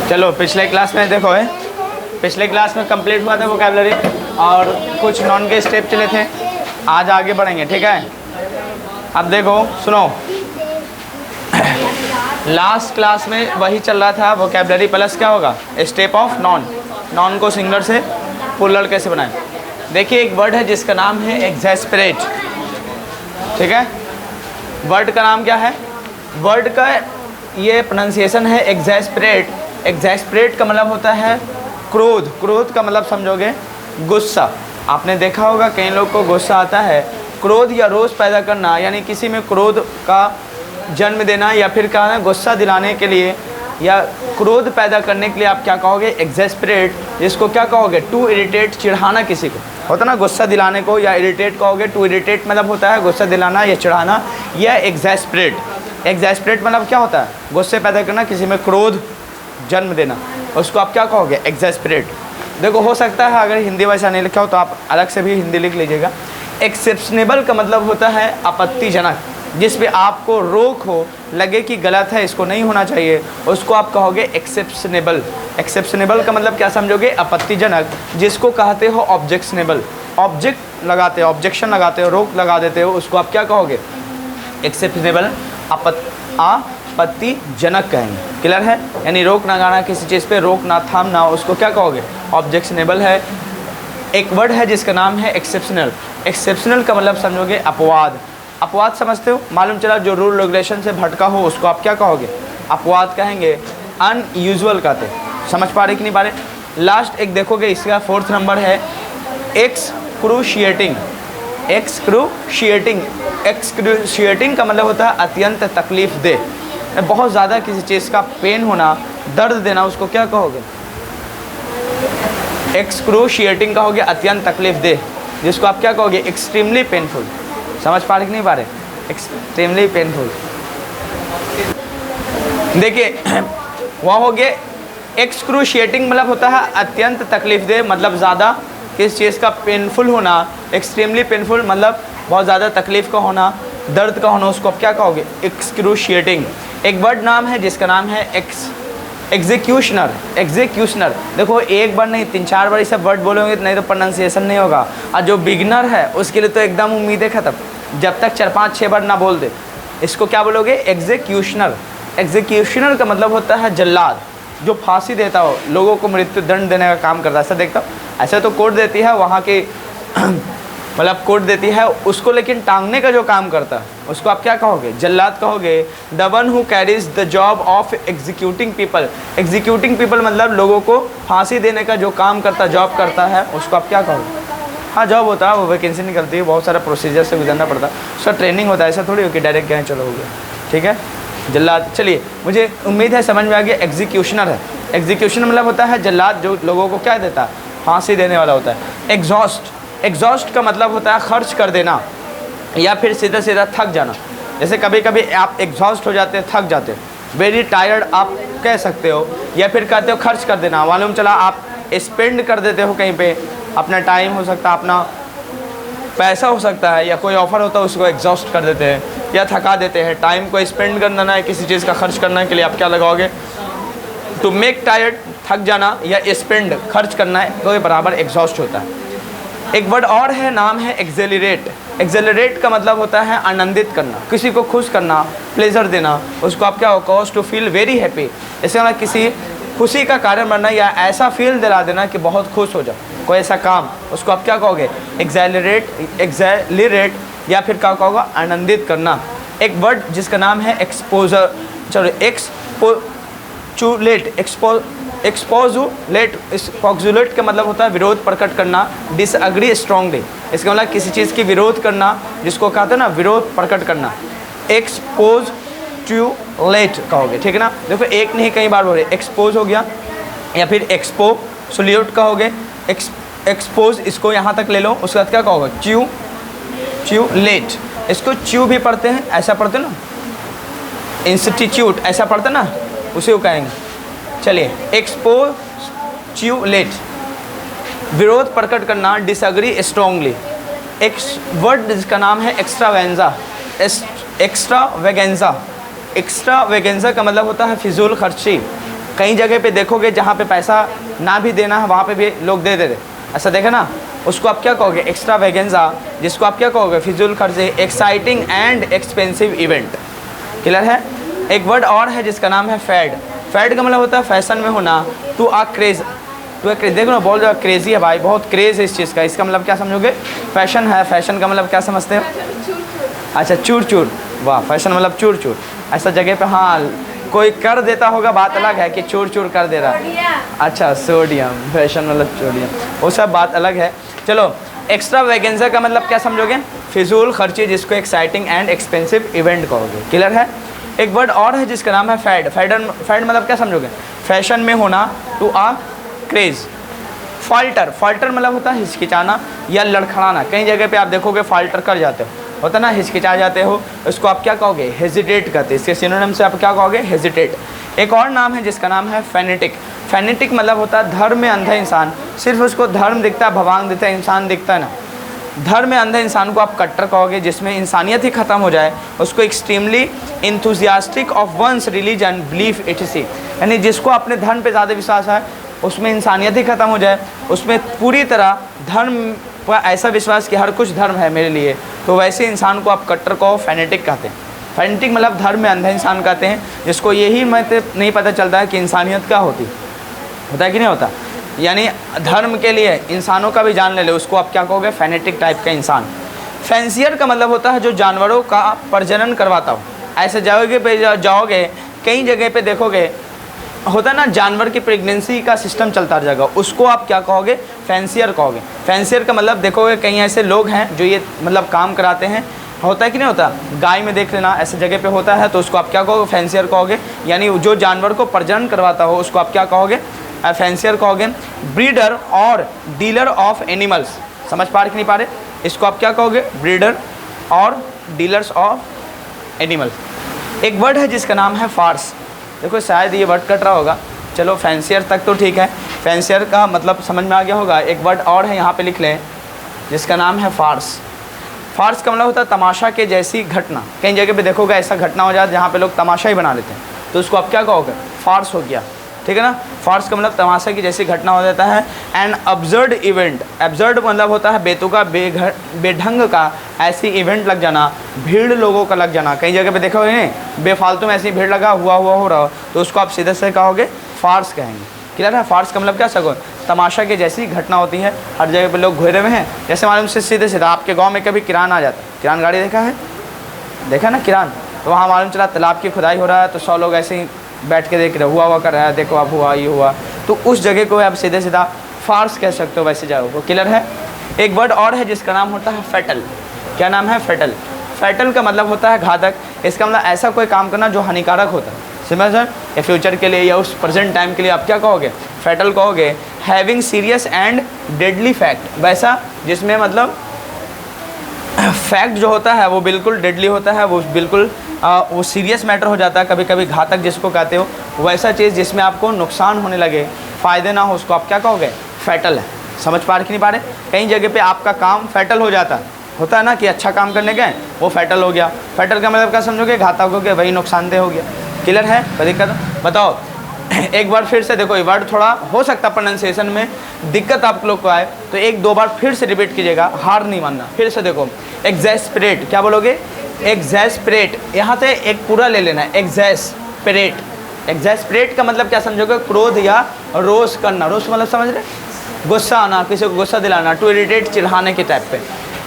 चलो पिछले क्लास में देखो है, पिछले क्लास में कंप्लीट हुआ था वोकैबुलरी और कुछ नॉन के स्टेप चले थे। आज आगे बढ़ेंगे, ठीक है। अब देखो सुनो, लास्ट क्लास में वही चल रहा था, वोकैबुलरी प्लस क्या होगा, स्टेप ऑफ नॉन। नॉन को सिंगुलर से प्लूरल कैसे बनाएं। देखिए एक वर्ड है जिसका नाम है एग्जैस्परेट, ठीक है। वर्ड का नाम क्या है, वर्ड का ये प्रोनाउंसिएशन है एग्जैस्परेट। एग्जैस्परेट का मतलब होता है क्रोध। क्रोध का मतलब समझोगे गुस्सा। आपने देखा होगा कई लोग को गुस्सा आता है। क्रोध या रोष पैदा करना, यानी किसी में क्रोध का जन्म देना, या फिर क्या है गुस्सा दिलाने के लिए या क्रोध पैदा करने के लिए आप क्या कहोगे, एग्जैस्परेट। जिसको क्या कहोगे, टू इरिटेट, चिढ़ाना किसी को होता ना, गुस्सा दिलाने को या इरिटेट कहोगे। टू इरिटेट मतलब होता है गुस्सा दिलाना या चिढ़ाना, या एग्जैस्परेट। एग्जैस्परेट मतलब क्या होता है, गुस्से पैदा करना, किसी में क्रोध जन्म देना, उसको आप क्या कहोगे, एग्जैस्परेट। देखो हो सकता है अगर हिंदी भाषा नहीं लिखा हो तो आप अलग से भी हिंदी लिख लीजिएगा। एक्सेप्शनेबल का मतलब होता है आपत्तिजनक, जिस पे आपको रोक हो, लगे कि गलत है, इसको नहीं होना चाहिए, उसको आप कहोगे एक्सेप्शनेबल। एक्सेप्शनेबल का मतलब क्या समझोगे, आपत्तिजनक। जिसको कहते हो ऑब्जेक्शनेबल, ऑब्जेक्ट लगाते हो, ऑब्जेक्शन लगाते हो, रोक लगा देते हो, उसको आप क्या कहोगे, एक्सेप्शनेबल, आपत्तिजनक कहेंगे। क्लियर है, यानी रोक ना लगाना किसी चीज़ पे, रोक ना थामना, उसको क्या कहोगे, ऑब्जेक्शनेबल है। एक वर्ड है जिसका नाम है एक्सेप्शनल। एक्सेप्शनल का मतलब समझोगे अपवाद। अपवाद समझते हो, मालूम चला जो रूल रेगुलेशन से भटका हो उसको आप क्या कहोगे, अपवाद कहेंगे। अनयूजुअल कहते, समझ पा रहे कि नहीं पा रहे। लास्ट एक देखोगे, इसका 4th नंबर है एक्सक्रूशिएटिंग। एक्सक्रूशिएटिंग, एक्सक्रूशिएटिंग का मतलब होता है अत्यंत तकलीफ दे, बहुत ज़्यादा किसी चीज़ का पेन होना, दर्द देना, उसको क्या कहोगे, एक्सक्रूशिएटिंग कहोगे, अत्यंत तकलीफ दे। जिसको आप क्या कहोगे, एक्सट्रीमली पेनफुल। समझ पा रहे कि नहीं पा रहे, एक्सट्रीमली पेनफुल। देखिए वह हो गया एक्सक्रूशिएटिंग, मतलब होता है अत्यंत तकलीफ दे, मतलब ज़्यादा किस चीज़ का पेनफुल होना। एक्सट्रीमली पेनफुल मतलब बहुत ज़्यादा तकलीफ़ का होना, दर्द का होना, उसको आप क्या कहोगे, एक्सक्रूशिएटिंग। एक वर्ड नाम है जिसका नाम है एग्जीक्यूशनर। एग्जीक्यूशनर, देखो एक बार नहीं 3-4 बार ये सब वर्ड बोलोगे नहीं तो प्रोनाउंसिएशन नहीं होगा। और जो बिगनर है उसके लिए तो एकदम उम्मीदें ख़त्म, जब तक 4-5-6 बार ना बोल दे। इसको क्या बोलोगे, एग्जीक्यूशनर। एग्जीक्यूशनर का मतलब होता है जल्लाद, जो फांसी देता हो, लोगों को मृत्यु दंड देने का काम करता है। ऐसा देखता हूँ, ऐसा तो कोर्ट देती है वहाँ की मतलब कोर्ट देती है उसको, लेकिन टांगने का जो काम करता है उसको आप क्या कहोगे, जल्लाद कहोगे। The one who carries the job of executing people. Executing people मतलब लोगों को फांसी देने का जो काम करता, जॉब करता है, उसको आप क्या कहोगे। हाँ जॉब होता है, वो वैकेंसी निकलती है, बहुत सारा प्रोसीजर से गुजरना पड़ता है, उसका ट्रेनिंग होता है। ऐसा थोड़ी हो कि डायरेक्ट गए चलो हो गया, ठीक है। जल्लाद, चलिए मुझे उम्मीद है समझ में आ गया। एग्जीक्यूशनर है, एग्जीक्यूशन मतलब होता है जल्लाद, जो लोगों को क्या देता है, फांसी देने वाला होता है। एग्जॉस्ट, एग्जॉस्ट का मतलब होता है खर्च कर देना, या फिर सीधा सीधा थक जाना। जैसे कभी कभी आप एग्जॉस्ट हो जाते हैं, थक जाते हो, वेरी टायर्ड आप कह सकते हो, या फिर कहते हो खर्च कर देना। मालूम चला आप स्पेंड कर देते हो कहीं पे, अपना टाइम हो सकता है, अपना पैसा हो सकता है, या कोई ऑफर होता है उसको एग्जॉस्ट कर देते हैं या थका देते हैं। टाइम को स्पेंड करना है, किसी चीज़ का खर्च करने के लिए आप क्या लगाओगे, टू मेक टायर्ड, थक जाना, या स्पेंड खर्च करना है, तो ये बराबर एग्जॉस्ट होता है। एक वर्ड और है, नाम है एक्सेलरेट। एक्सेलरेट का मतलब होता है आनंदित करना, किसी को खुश करना, प्लेजर देना, उसको आप क्या हो, cause to feel very happy. इसका मतलब किसी खुशी का कारण बनना, या ऐसा फील दिला देना कि बहुत खुश हो जाओ, कोई ऐसा काम, उसको आप क्या कहोगे, एक्सेलरेट, या फिर क्या कहोगे, आनंदित करना। एक वर्ड जिसका नाम है एक्सपोजर, चलो एक्सपोजुलेट। एक्सपोजुलेट का मतलब होता है विरोध प्रकट करना, डिसएग्री स्ट्रांगली। इसका मतलब किसी चीज़ की विरोध करना, जिसको कहते हैं ना विरोध प्रकट करना, एक्सपोजुलेट कहोगे, ठीक है ना। देखो एक नहीं कई बार बोले, एक्सपोज हो गया, या फिर एक्सपोजुलेट कहोगे, एक्सपोज, इसको यहाँ तक ले लो, उसके बाद क्या कहोगे, च्यूलेट। इसको च्यू भी पढ़ते हैं, ऐसा पढ़ते ना, इंस्टीट्यूट ऐसा पढ़ते ना, उसे वो कहेंगे। चलिए एक्सपोजुलेट, विरोध प्रकट करना, डिसएग्री स्ट्रांगली। एक वर्ड जिसका नाम है एक्स्ट्रावेंजा। एक्स्ट्रावेगेंजा, एक्स्ट्रावेगेंजा का मतलब होता है फिजूल खर्ची, कई जगह पे देखोगे जहाँ पे पैसा ना भी देना है वहाँ पे भी लोग दे दे, ऐसा देखे ना, उसको आप क्या कहोगे? एक्स्ट्रा वैगेंजा, जिसको आप क्या कहोगे? फिजूल खर्चे, exciting and expensive event. Clear है? एक वर्ड और है जिसका नाम है फैड। फैड का मतलब होता है फैशन में होना, to a craze, to craze. देखो ना, बहुत ज़्यादा क्रेजी है भाई, बहुत क्रेज़ है इस चीज़ का। इसका मतलब क्या समझोगे? फैशन है। फैशन का मतलब क्या समझते हो? अच्छा, चूर चूर, वाह, फैशन मतलब चूर चूर। ऐसा जगह पे हाँ कोई कर देता होगा, बात अलग है कि चूर चूर कर दे रहा है। अच्छा, सोडियम, फैशन मतलब सोडियम, वो सब बात अलग है। चलो, एक्स्ट्रा वैगेंजा का मतलब क्या समझोगे? फिजूल खर्ची, जिसको एक्साइटिंग एंड एक्सपेंसिव इवेंट कहोगे। क्लियर है? एक वर्ड और है जिसका नाम है फैड। फैड मतलब क्या समझोगे? फैशन में होना, to a craze. Falter, falter मतलब होता है हिचकिचाना या लड़खड़ाना। कई जगह पे आप देखोगे फाल्टर कर जाते हो, होता ना, हिचकिचा जाते हो, उसको आप क्या कहोगे? हेजिटेट कहते हैं। इसके सिनोनिम से आप क्या कहोगे? हेजिटेट। एक और नाम है जिसका नाम है फेनेटिक। फेनेटिक मतलब होता है धर्म में अंधा इंसान, सिर्फ उसको धर्म दिखता है, भगवान दिखता है, इंसान दिखता है ना। धर्म में अंधे इंसान को आप कट्टर कहोगे, जिसमें इंसानियत ही ख़त्म हो जाए, उसको extremely enthusiastic of one's religion belief इटसी, यानी जिसको अपने धर्म पे ज़्यादा विश्वास है, उसमें इंसानियत ही ख़त्म हो जाए, उसमें पूरी तरह धर्म पर ऐसा विश्वास कि हर कुछ धर्म है मेरे लिए, तो वैसे इंसान को आप कट्टर कहो, फैनेटिक कहते हैं। फैनेटिक मतलब धर्म में अंधा इंसान कहते हैं, जिसको यही मतलब नहीं पता चलता है कि इंसानियत क्या होता है कि नहीं होता, यानी धर्म के लिए इंसानों का भी जान ले ले, उसको आप क्या कहोगे? फैनेटिक टाइप का इंसान। फैंसियर का मतलब होता है जो जानवरों का प्रजनन करवाता हो। ऐसे जाओगे कई जगह पे देखोगे, होता ना, जानवर की प्रेगनेंसी का सिस्टम चलता रहेगा, उसको आप क्या कहोगे? फैंसियर कहोगे। फैंसियर का मतलब देखोगे कई ऐसे लोग हैं जो ये मतलब काम कराते हैं, होता है कि नहीं होता? गाय में देख लेना, ऐसे जगह पे होता है, तो उसको आप क्या कहोगे? फैंसियर कहोगे। यानी जो जानवर को प्रजनन करवाता हो उसको आप क्या कहोगे? फैंसियर कहोगे। ब्रीडर और डीलर ऑफ एनिमल्स, समझ पा रहे कि नहीं पा रहे? इसको आप क्या कहोगे? ब्रीडर और डीलर्स ऑफ एनिमल। एक वर्ड है जिसका नाम है फार्स। देखो शायद ये वर्ड कट रहा होगा, चलो फैंसियर तक तो ठीक है, फैंसियर का मतलब समझ में आ गया होगा। एक वर्ड और है, यहाँ पे लिख लें, जिसका नाम है फार्स। फार्स का मतलब होता है तमाशा के जैसी घटना। कई जगह पे देखोगे ऐसा घटना हो जाए जहाँ पे लोग तमाशा ही बना लेते हैं, तो उसको आप क्या कहोगे? फार्स हो गया, ठीक है ना। फार्स का मतलब तमाशा की जैसी घटना हो जाता है। एंड अब्सर्ड इवेंट, अब्सर्ड मतलब होता है बेतुका, बेढंग का ऐसी इवेंट लग जाना, भीड़ लोगों का लग जाना। कई जगह पे देखोगे नहीं, बेफालतू में ऐसी भीड़ लगा हुआ हो रहा हो, तो उसको आप सीधे से कहोगे फार्स कहेंगे। क्लियर है? फार्स का मतलब क्या सको? तमाशा की जैसी घटना होती है, हर जगह पे लोग घेरे हुए हैं। जैसे मालूम से सीधे सीधा आपके गाँव में कभी किरान आ जाता है, किरान गाड़ी देखा है, देखा ना किरान, तो वहाँ मालूम चला तालाब की खुदाई हो रहा है, तो 100 लोग ऐसे ही बैठ के देख रहे, हुआ कर रहा है, देखो अब हुआ, ये हुआ, तो उस जगह को आप सीधे सीधा फार्स कह सकते हो वैसे जगह को। क्लियर है? एक वर्ड और है जिसका नाम होता है फैटल। क्या नाम है? फैटल। फैटल का मतलब होता है घातक। इसका मतलब ऐसा कोई काम करना जो हानिकारक होता है, समझ सर, या फ्यूचर के लिए या उस प्रेजेंट टाइम के लिए आप क्या कहोगे? फैटल कहोगे। Having serious and deadly fact, वैसा जिसमें मतलब फैक्ट जो होता है वो बिल्कुल डेडली होता है, वो बिल्कुल वो सीरियस मैटर हो जाता है, कभी कभी घातक जिसको कहते हो, वैसा चीज़ जिसमें आपको नुकसान होने लगे, फ़ायदे ना हो, उसको आप क्या कहोगे? फैटल है। समझ पा रहे कि नहीं पा रहे? कई जगह पे आपका काम फैटल हो जाता है, होता है ना कि अच्छा काम करने गए वो फैटल हो गया। फैटल का मतलब क्या समझोगे? घातक हो गया, वही नुकसानदेह हो गया। क्लियर है? कोई दिक्कत? बताओ एक बार फिर से देखो, ये वर्ड थोड़ा हो सकता है प्रोनाउंसिएशन में दिक्कत आप लोग को आए, तो एक दो बार फिर से रिपीट कीजिएगा, हार नहीं मानना। फिर से देखो, एग्जैस्परेट, क्या बोलोगे? एग्जैस्परेट। यहाँ से एक पूरा ले लेना है, एग्जैस्परेट। एग्जैस्परेट का मतलब क्या समझोगे? क्रोध या रोष करना। रोष मतलब समझ रहे? गुस्सा आना, किसी को गुस्सा दिलाना, टू इरिटेट, चिढ़ाने के टाइप पे।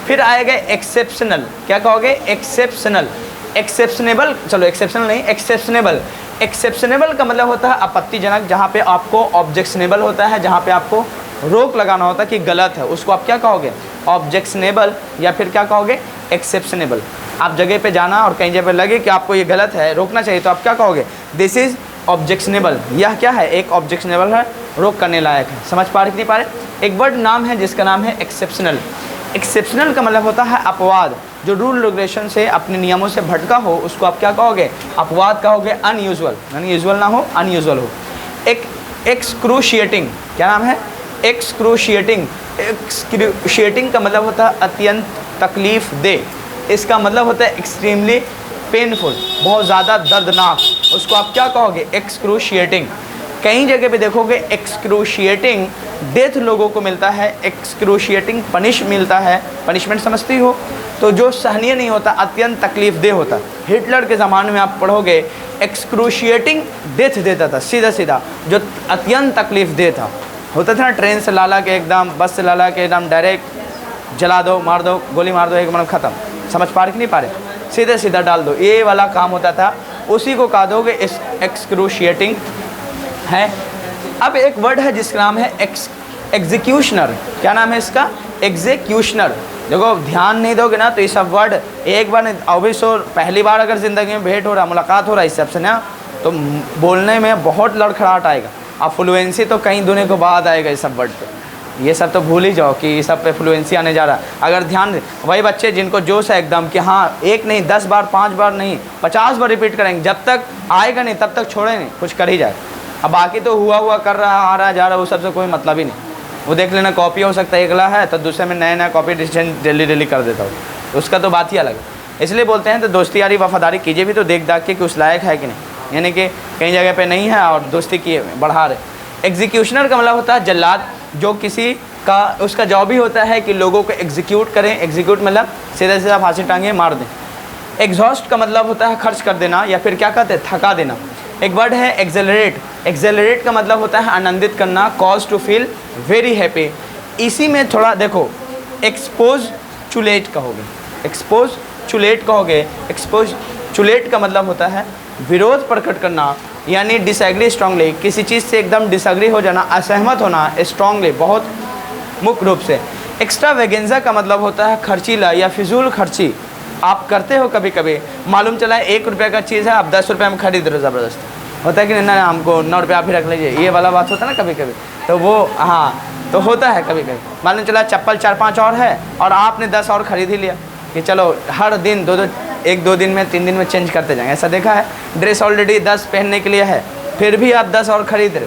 फिर आएगा एक्सेप्शनल। क्या कहोगे? एक्सेप्शनल। एक्सेप्शनेबल, चलो एक्सेप्शनल नहीं, एक्सेप्शनेबल। एक्सेप्शनेबल का मतलब होता है आपत्तिजनक, जहाँ पे आपको ऑब्जेक्शनेबल होता है, जहाँ पे आपको रोक लगाना होता है कि गलत है, उसको आप क्या कहोगे? ऑब्जेक्शनेबल, या फिर क्या कहोगे? एक्सेप्शनेबल। आप जगह पे जाना और कहीं जगह पे लगे कि आपको ये गलत है, रोकना चाहिए, तो आप क्या कहोगे? This is objectionable. यह क्या है? एक ऑब्जेक्शनेबल है, रोक करने लायक है। समझ पा रहे कि नहीं पा रहे? एक वर्ड नाम है जिसका नाम है एक्सेप्शनल। एक्सेप्शनल का मतलब होता है अपवाद, जो रूल रेगुलेशन से अपने नियमों से भटका हो, उसको आप क्या कहोगे? अपवाद कहोगे। अनयूजुअल, यानी यूजुअल ना हो, अनयूजुअल हो। एक एक्सक्रूशिएटिंग, क्या नाम है? एक्सक्रूशिएटिंग। एक्सक्रूशिएटिंग का मतलब होता है अत्यंत तकलीफ दे। इसका मतलब होता है एक्सट्रीमली पेनफुल, बहुत ज़्यादा दर्दनाक, उसको आप क्या कहोगे? एक्सक्रूशिएटिंग। कई जगह पे देखोगे एक्सक्रूशिएटिंग डेथ लोगों को मिलता है, एक्सक्रूशिएटिंग मिलता है, पनिशमेंट समझती हो, तो जो सहनीय नहीं होता, अत्यंत तकलीफदेह होता। हिटलर के ज़माने में आप पढ़ोगे एक्सक्रूशिएटिंग डेथ देता था, सीधा सीधा, जो अत्यंत तकलीफदेह था। होता था ना ट्रेन से लाला के एकदम, बस से लाला के एकदम डायरेक्ट जला दो, मार दो, गोली मार दो, एक मतलब ख़त्म। समझ पा रहे कि नहीं पा रहे? सीधे सीधा डाल दो, ये वाला काम होता था। उसी को कहा दोगे एक्सक्रूशिएटिंग है। अब एक वर्ड है जिसका नाम है एग्जीक्यूशनर। क्या नाम है इसका? एग्जीक्यूशनर। देखो ध्यान नहीं दोगे ना तो ये सब वर्ड एक बार नहीं, ऑब्वियसली पहली बार अगर ज़िंदगी में भेंट हो रहा, मुलाकात हो रहा है इस सबसे ना, तो बोलने में बहुत लड़खड़ाहट आएगा। अब फ्लुएंसी तो कई दुनिया के बाद आएगा इस सब वर्ड पे। ये सब तो भूल ही जाओ कि ये सब पे फ्लुएंसी आने जा रहा है। अगर ध्यान, वही बच्चे जिनको जोश है एकदम कि हाँ एक नहीं 10 बार 5 बार नहीं 50 बार रिपीट करेंगे, जब तक आएगा नहीं तब तक छोड़े नहीं, कुछ कर ही जाए। अब बाकी तो हुआ कर रहा, आ रहा जा रहा, वो सबसे कोई मतलब ही नहीं। वो देख लेना कॉपी हो सकता है, अगला है तो दूसरे में नया कॉपी डेली कर देता हूँ, उसका तो बात ही अलग है। इसलिए बोलते हैं तो दोस्ती यारी वफादारी कीजिए भी तो देख दाख के कि उस लायक है कि नहीं, यानी कि कई जगह पे नहीं है और दोस्ती की बढ़ा रहे। एग्जीक्यूशनर का मतलब होता है जल्लाद, जो किसी का उसका जॉब ही होता है कि लोगों को एग्जीक्यूट करें। एग्जीक्यूट मतलब सीधा सीधा फांसी टांगे मार दें। एग्जॉस्ट का मतलब होता है खर्च कर देना या फिर क्या कहते हैं थका देना। एक वर्ड है एक्सेलरेट। एक्सेलरेट का मतलब होता है आनंदित करना, cause to feel very happy. इसी में थोड़ा देखो, एक्सपोज चुलेट कहोगे, एक्सपोज चुलेट कहोगे। एक्सपोज चुलेट का मतलब होता है विरोध प्रकट करना, यानी डिसएग्री स्ट्रांगली, किसी चीज़ से एकदम डिसएग्री हो जाना, असहमत होना स्ट्रांगली, बहुत मुख्य रूप से। एक्स्ट्रा वेगेंजा का मतलब होता है खर्चीला या फिजूल खर्ची। आप करते हो कभी कभी, मालूम चला है 1 रुपये का चीज़ है आप 10 रुपये में खरीद रहे हो, ज़बरदस्त होता है कि नहीं, ना हमको 9 रुपये आप ही रख लीजिए, ये वाला बात होता है ना कभी कभी, तो वो हाँ तो होता है कभी कभी। मालूम चला चप्पल 4-5 और है और आपने 10 और ख़रीद ही लिया कि चलो हर दिन 1-2 दिन में 3 दिन में चेंज करते जाएंगे। ऐसा देखा है, ड्रेस ऑलरेडी 10 पहनने के लिए है फिर भी आप 10 और ख़रीद रहे,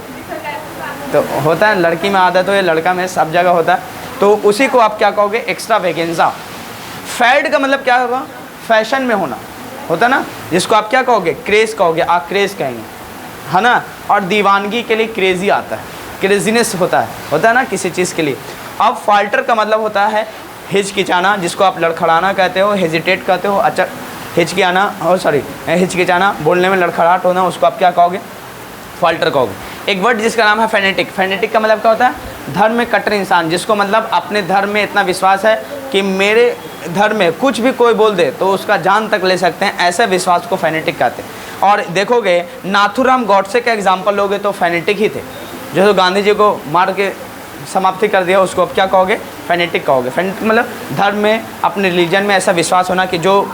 तो होता है। लड़की में आदत हो या लड़का में, सब जगह होता है। तो उसी को आप क्या कहोगे? एक्स्ट्रा वेगेंजा। फैड का मतलब क्या होगा? फैशन में होना होता ना, जिसको आप क्या कहोगे? क्रेज़ कहोगे, आप क्रेज़ कहेंगे, है ना। और दीवानगी के लिए क्रेज़ी आता है, क्रेजीनेस होता है ना किसी चीज़ के लिए। अब फाल्टर का मतलब होता है हिचकिचाना, जिसको आप लड़खड़ाना कहते हो, हेजिटेट कहते हो। अच्छा, हिचकियाना और हिचकिचाना, बोलने में लड़खड़ाहट होना, उसको आप क्या कहोगे? फाल्टर कहोगे। एक वर्ड जिसका नाम है फेनेटिक। फेनेटिक का मतलब क्या होता है? धर्म में कट्टर इंसान, जिसको मतलब अपने धर्म में इतना विश्वास है कि मेरे धर्म में कुछ भी कोई बोल दे तो उसका जान तक ले सकते हैं, ऐसे विश्वास को फेनेटिक कहते हैं। और देखोगे नाथुराम गॉडसे का एग्जाम्पल लोगे तो फेनेटिक ही थे, जो तो गांधी जी को मार के समाप्ति कर दिया, उसको अब क्या कहोगे? फेनेटिक कहोगे। फेनेटिक मतलब धर्म में, अपने रिलीजन में ऐसा विश्वास होना कि जो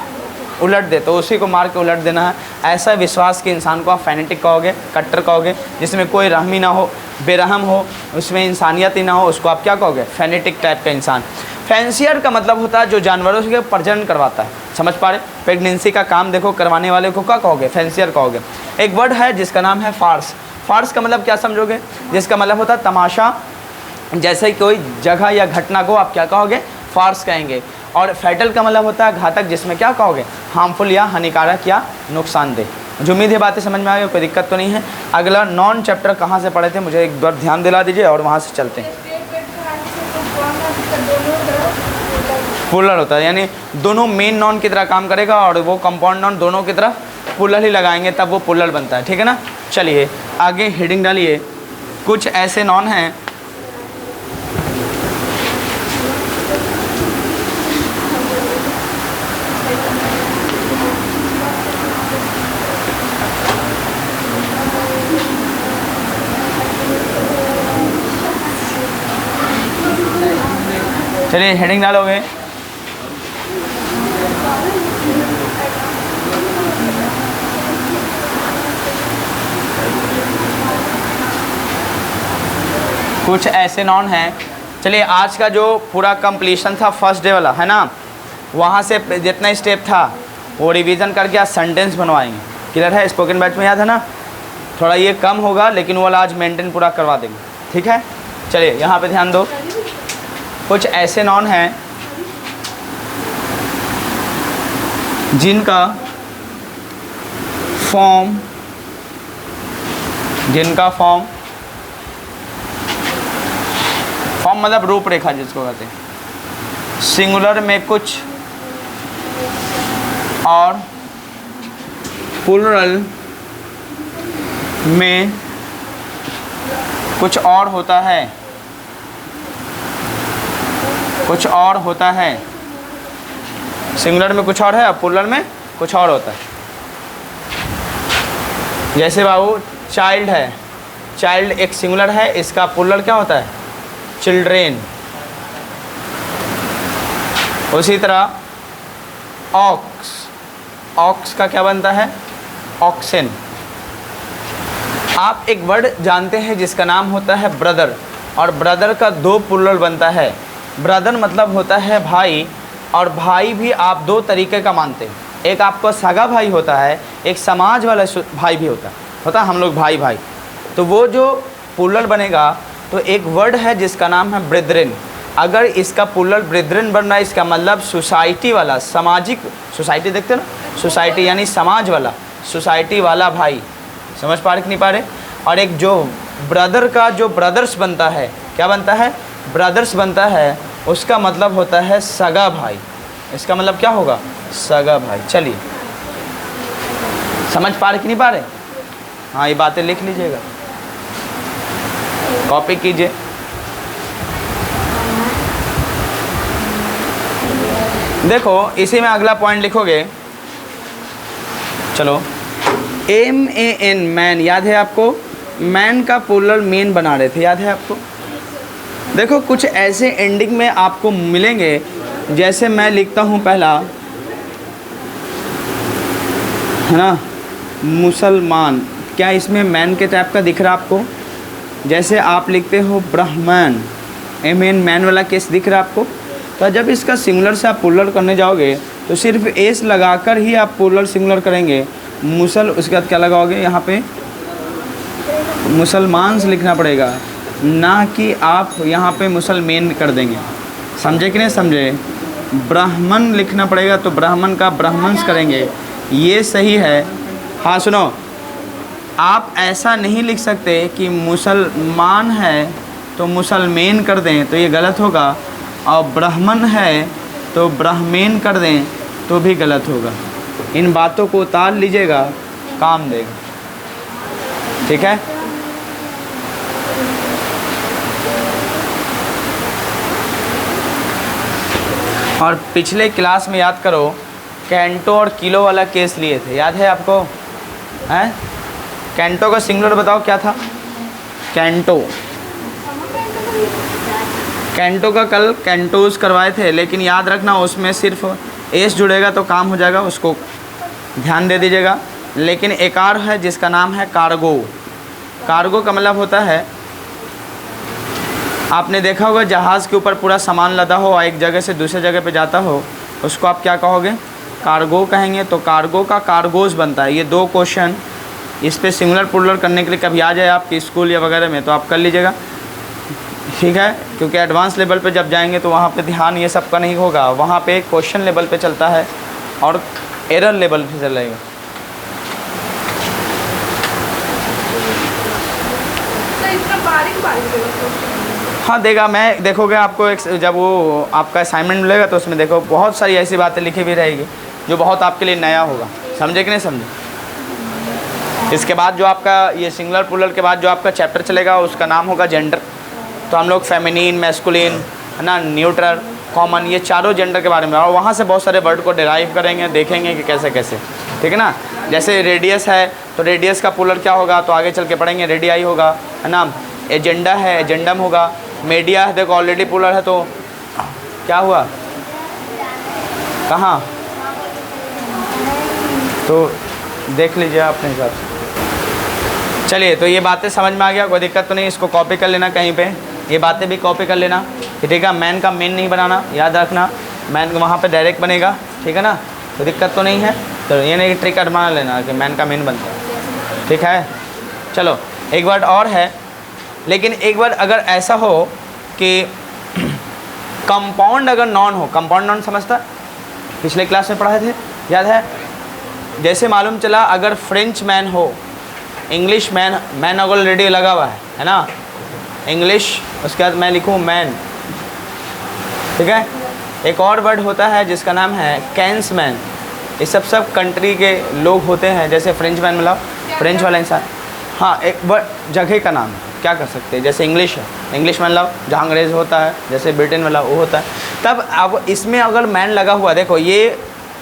उलट दे तो उसी को मार के उलट देना है, ऐसा विश्वास के इंसान को आप फेनेटिक कहोगे, कट्टर कहोगे। जिसमें कोई रहमी ना हो, बेरहम हो, उसमें इंसानियत ही ना हो, उसको आप क्या कहोगे? फेनेटिक टाइप का इंसान। फैंसियर का मतलब होता है जो जानवरों से प्रजनन करवाता है, समझ पा रहे? प्रेगनेंसी का काम देखो करवाने वाले को क्या कहोगे? फैंसियर कहोगे। एक वर्ड है जिसका नाम है फार्स। फार्स का मतलब क्या समझोगे? जिसका मतलब होता है तमाशा, जैसे कोई जगह या घटना को आप क्या कहोगे? फार्स कहेंगे। और फैटल का मतलब होता है घातक, जिसमें क्या कहोगे? हार्मफुल या हानिकारक या नुकसानदेह। मुझे उम्मीद है बातें समझ में आ गई, कोई दिक्कत तो नहीं है। अगला नॉन चैप्टर कहाँ से पढ़े थे, मुझे एक बार ध्यान दिला दीजिए और वहाँ से चलते हैं। पुलर होता है, यानी दोनों मेन नॉन की तरह काम करेगा और वो कंपाउंड नॉन दोनों की तरफ पुलर ही लगाएंगे तब वो पुलर बनता है, ठीक है ना। चलिए आगे हेडिंग डालिए। कुछ ऐसे नॉन हैं चलिए हेडिंग डालोगे। कुछ ऐसे नॉन हैं। चलिए आज का जो पूरा कंप्लीशन था फर्स्ट डे वाला है ना, वहाँ से जितना स्टेप था वो रिवीजन करके आज सेंटेंस बनवाएंगे। क्लियर है? स्पोकन बैच में याद है ना, थोड़ा ये कम होगा लेकिन वो वाला आज मेंटेन पूरा करवा देंगे, ठीक है। चलिए यहाँ पे ध्यान दो। कुछ ऐसे नॉन हैं जिनका फॉर्म जिनका फॉर्म मतलब रूपरेखा जिसको कहते हैं, सिंगुलर में कुछ और प्लूरल में कुछ और होता है, कुछ और होता है। सिंगुलर में कुछ और है और प्लूरल में कुछ और होता है। जैसे बाबू चाइल्ड है, चाइल्ड एक सिंगुलर है, इसका प्लूरल क्या होता है? चिल्ड्रेन। उसी तरह ऑक्स, ऑक्स का क्या बनता है? ऑक्सेन। आप एक वर्ड जानते हैं जिसका नाम होता है ब्रदर, और ब्रदर का दो प्लूरल बनता है। ब्रदर मतलब होता है भाई, और भाई भी आप दो तरीके का मानते हैं। एक आपका सगा भाई होता है, एक समाज वाला भाई भी होता है हम लोग भाई भाई। तो वो जो प्लूरल बनेगा तो एक वर्ड है जिसका नाम है ब्रेदरेन। अगर इसका प्लूरल ब्रेदरेन बन रहा है, इसका मतलब सोसाइटी वाला, सामाजिक सोसाइटी, देखते हैं ना, सोसाइटी यानी समाज वाला, सोसाइटी वाला भाई। समझ पा रहे कि नहीं पा रहे? और एक जो ब्रदर का जो ब्रदर्स बनता है, क्या बनता है? ब्रदर्स बनता है, उसका मतलब होता है सगा भाई। इसका मतलब क्या होगा? सगा भाई। चलिए, समझ पा रहे कि नहीं पा रहे? हाँ, ये बातें लिख लीजिएगा, कॉपी कीजिए। देखो इसी में अगला पॉइंट लिखोगे। चलो, MAN, मैन, याद है आपको? मैन का प्लूरल मेन बना रहे थे, याद है आपको? देखो कुछ ऐसे एंडिंग में आपको मिलेंगे, जैसे मैं लिखता हूँ पहला, है ना, मुसलमान। क्या इसमें मैन के टाइप का दिख रहा है आपको? जैसे आप लिखते हो ब्राह्मण, MAN, मैन वाला केस दिख रहा है आपको? तो जब इसका सिंगुलर से आप प्लूरल करने जाओगे तो सिर्फ एस लगाकर ही आप प्लूरल सिंगुलर करेंगे। उसके बाद क्या लगाओगे? यहाँ पे मुसलमान लिखना पड़ेगा, ना कि आप यहाँ पे मुसलमान कर देंगे। समझे कि नहीं समझे? ब्राह्मण लिखना पड़ेगा, तो ब्राह्मण का ब्राह्मण्स करेंगे, ये सही है। हाँ सुनो, आप ऐसा नहीं लिख सकते कि मुसलमान है तो मुसलमान कर दें, तो ये गलत होगा। और ब्राह्मण है तो ब्राह्मण कर दें तो भी गलत होगा। इन बातों को उतार लीजिएगा, काम देगा। ठीक है? और पिछले क्लास में याद करो, कैंटो और किलो वाला केस लिए थे, याद है आपको? हैं? कैंटो का सिंगुलर बताओ क्या था? कैंटो, कैंटो का कल कैंटोस करवाए थे, लेकिन याद रखना उसमें सिर्फ एस जुड़ेगा तो काम हो जाएगा, उसको ध्यान दे दीजिएगा। लेकिन एक और है जिसका नाम है कार्गो। कार्गो का मतलब होता है, आपने देखा होगा जहाज़ के ऊपर पूरा सामान लदा हो, एक जगह से दूसरे जगह पे जाता हो, उसको आप क्या कहोगे? कार्गो कहेंगे। तो कार्गो का कार्गोस बनता है। ये दो क्वेश्चन इस पे सिंगुलर प्लूरल करने के लिए कभी आ जाए आपके स्कूल या वगैरह में, तो आप कर लीजिएगा, ठीक है? क्योंकि एडवांस लेवल पे जब जाएंगे तो वहाँ पे ध्यान ये सब का नहीं होगा, वहाँ पे क्वेश्चन लेवल पे चलता है और एरर लेवल पे चलेगा। हाँ देगा, मैं देखोगे आपको एक जब वो आपका असाइनमेंट मिलेगा तो उसमें देखो बहुत सारी ऐसी बातें लिखी भी रहेगी जो बहुत आपके लिए नया होगा। समझे कि नहीं समझे? इसके बाद जो आपका ये सिंगुलर प्लूरल के बाद जो आपका चैप्टर चलेगा उसका नाम होगा जेंडर। तो हम लोग फेमिनिन, मैस्कुलिन, है ना, न्यूट्रल, कॉमन, ये चारों जेंडर के बारे में, और वहाँ से बहुत सारे वर्ड को डिराइव करेंगे, देखेंगे कि कैसे कैसे, ठीक है ना। जैसे रेडियस है तो रेडियस का प्लूरल क्या होगा, तो आगे चल के पढ़ेंगे, रेडियाई होगा, है ना। एजेंडा है, एजेंडम होगा। मीडिया है, देखो ऑलरेडी प्लूरल है तो क्या हुआ, कहाँ, तो देख लीजिए अपने हिसाब से। चलिए, तो ये बातें समझ में आ गया, कोई दिक्कत तो नहीं। इसको कॉपी कर लेना कहीं पे, ये बातें भी कॉपी कर लेना, ठीक है। मैन का मेन नहीं बनाना, याद रखना, मैन वहाँ पे डायरेक्ट बनेगा, ठीक है ना, कोई दिक्कत तो नहीं है। तो ये नहीं ट्रिक बना लेना कि मैन का मेन बनता है, ठीक है। चलो एक वर्ड और है, लेकिन एक वर्ड अगर ऐसा हो कि कंपाउंड अगर नॉन हो, कंपाउंड नॉन समझता, पिछले क्लास में पढ़ाए थे, याद है। जैसे मालूम चला अगर फ्रेंच मैन हो, इंग्लिश मैन, मैन ऑलरेडी लगा हुआ है ना, इंग्लिश, उसके बाद मैं लिखूँ मैन, ठीक है। एक और वर्ड होता है जिसका नाम है कैंस मैन। ये सब कंट्री के लोग होते हैं, जैसे फ्रेंच मैन मतलब फ्रेंच वाला इंसान। हाँ, एक वर्ड जगह का नाम है, क्या कर सकते हैं, जैसे इंग्लिश है, इंग्लिश मतलब जहाँ अंग्रेज़ होता है, जैसे ब्रिटेन वाला वो होता है। तब अब इसमें अगर मैन लगा हुआ, देखो ये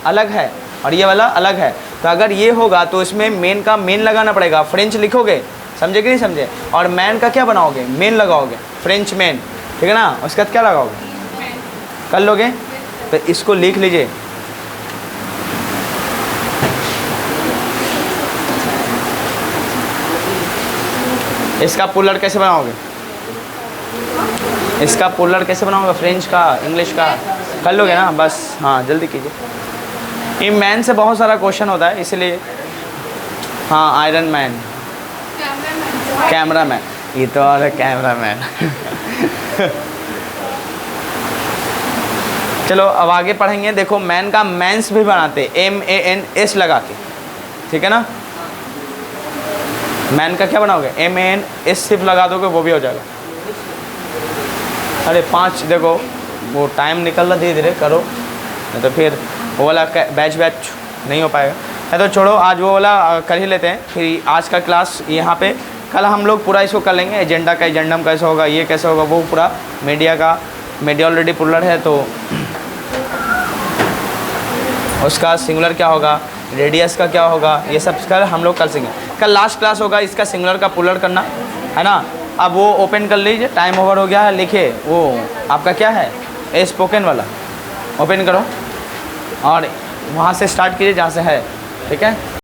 अलग है और ये वाला अलग है, तो अगर ये होगा तो इसमें मेन का मेन लगाना पड़ेगा, फ्रेंच लिखोगे, समझे कि नहीं समझे, और मैन का क्या बनाओगे, मेन लगाओगे, फ्रेंच मैन, ठीक है ना। उसके बाद क्या लगाओगे, कर लोगे, तो इसको लिख लीजिए। इसका पुलर कैसे बनाओगे, इसका पुलर कैसे बनाओगे, फ्रेंच का, इंग्लिश का, कर लोगे ना, बस हाँ जल्दी कीजिए। ये मैन से बहुत सारा क्वेश्चन होता है इसलिए, हाँ आयरन मैन, कैमरा मैन, ये तो और है कैमरा मैन। चलो अब आगे पढ़ेंगे। देखो मैन का मैंस भी बनाते, MANS लगा के, ठीक है ना। मैन का क्या बनाओगे, MANS सिर्फ लगा दोगे वो भी हो जाएगा। अरे 5 देखो वो टाइम निकल रहा, धीरे धीरे करो, नहीं तो फिर वो वाला बैच नहीं हो पाएगा। है तो छोड़ो, आज वो वाला कर ही लेते हैं, फिर आज का क्लास यहाँ पे, कल हम लोग पूरा इसको कर लेंगे, एजेंडा का एजेंडम कैसे होगा, ये कैसे होगा, वो पूरा मीडिया का, मीडिया ऑलरेडी पुलर है तो उसका सिंगुलर क्या होगा, रेडियस का क्या होगा, ये सब कल हम लोग कर सकेंगे। कल लास्ट क्लास होगा इसका सिंगुलर का पुलर करना, है ना। अब वो ओपन कर लीजिए, टाइम ओवर हो गया है, लिखे वो आपका क्या है, स्पोकन वाला ओपन करो और वहाँ से स्टार्ट कीजिए जहाँ से है, ठीक है।